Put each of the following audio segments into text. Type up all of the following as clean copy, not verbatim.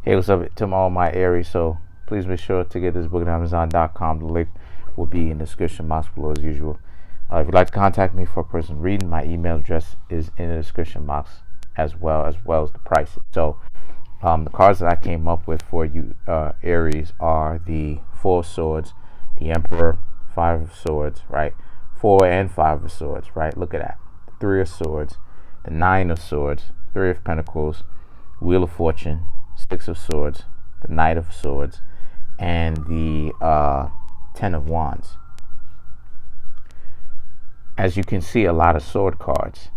Hey, what's up to all my Aries? So please make sure to get this book at Amazon.com. The link will be in the description box below as usual. If you'd like to contact me for a personal reading, my email address is in the description box as well as the prices. So the cards that I came up with for you Aries are the Four of Swords, the Emperor, Five of Swords, right? Four and Five of Swords, right? Look at that. The Three of Swords, the Nine of Swords, Three of Pentacles, Wheel of Fortune, Six of Swords, the Knight of Swords, and the Ten of Wands. As you can see, a lot of sword cards.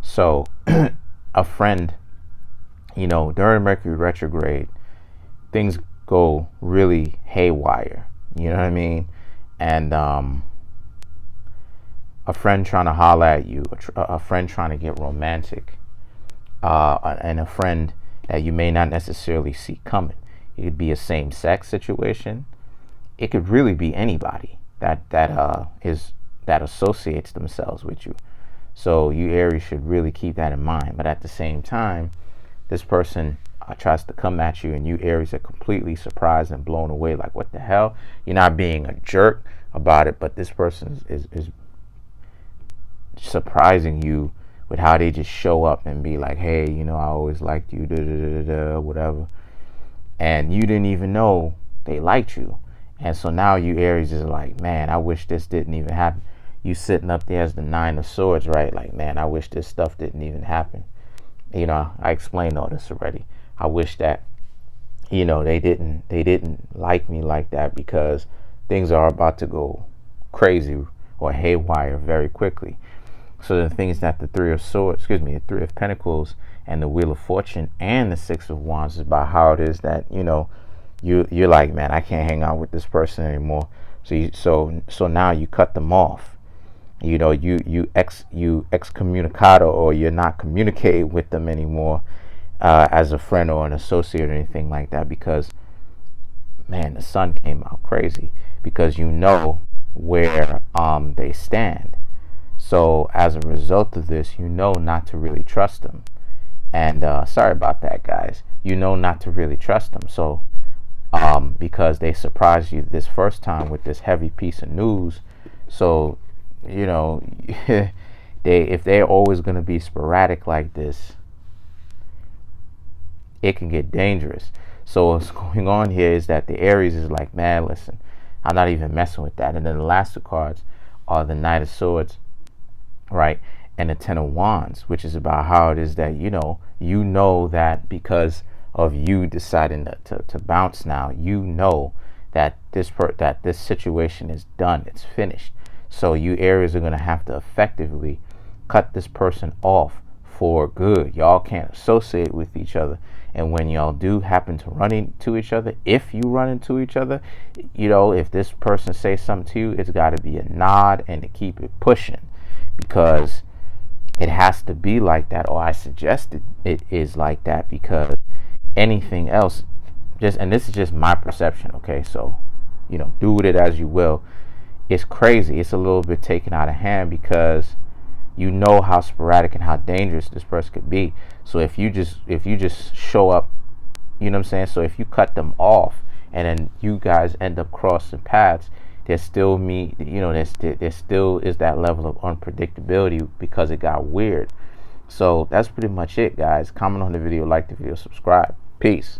So a friend, you know, during Mercury retrograde, things go really haywire. You know what I mean? And a friend trying to holler at you, a friend trying to get romantic, and a friend that you may not necessarily see coming. It could be a same-sex situation. It could really be anybody that associates themselves with you. So you Aries should really keep that in mind. But at the same time, this person tries to come at you, and you Aries are completely surprised and blown away. Like, what the hell? You're not being a jerk about it, but this person is surprising you with how they just show up and be like, hey, you know, I always liked you, whatever. And you didn't even know they liked you. And so now you Aries is like, man, I wish this didn't even happen. You sitting up there as the Nine of Swords, right? Like, man, I wish this stuff didn't even happen. You know, I explained all this already. I wish that, you know, they didn't like me like that, because things are about to go crazy or haywire very quickly. So the things that the Three of Swords, the Three of Pentacles and the Wheel of Fortune and the Six of Wands is about how it is that, you know, you're like, man, I can't hang out with this person anymore. So now you cut them off. You know, you excommunicado, or you're not communicating with them anymore as a friend or an associate or anything like that, because, man, the sun came out crazy, because you know where they stand. So as a result of this, you know not to really trust them. And sorry about that, guys. You know not to really trust them. So because they surprised you this first time with this heavy piece of news. So, you know, if they're always going to be sporadic like this, it can get dangerous. So what's going on here is that the Aries is like, man, listen, I'm not even messing with that. And then the last two cards are the Knight of Swords, right, and the Ten of Wands, which is about how it is that, you know that because of you deciding to bounce now, you know that this situation is done, it's finished. So you Aries are going to have to effectively cut this person off for good. Y'all can't associate with each other. And when y'all do happen to run into each other, if you run into each other, you know, if this person says something to you, it's got to be a nod and to keep it pushing, because it has to be like that, or I suggested it is like that, because anything else, and this is just my perception, okay, so, you know, do with it as you will. It's crazy. It's a little bit taken out of hand, because you know how sporadic and how dangerous this person could be. So if you just show up, you know what I'm saying? So if you cut them off and then you guys end up crossing paths, there still there still is that level of unpredictability, because it got weird. So that's pretty much it, guys. Comment on the video, like the video, subscribe. Peace.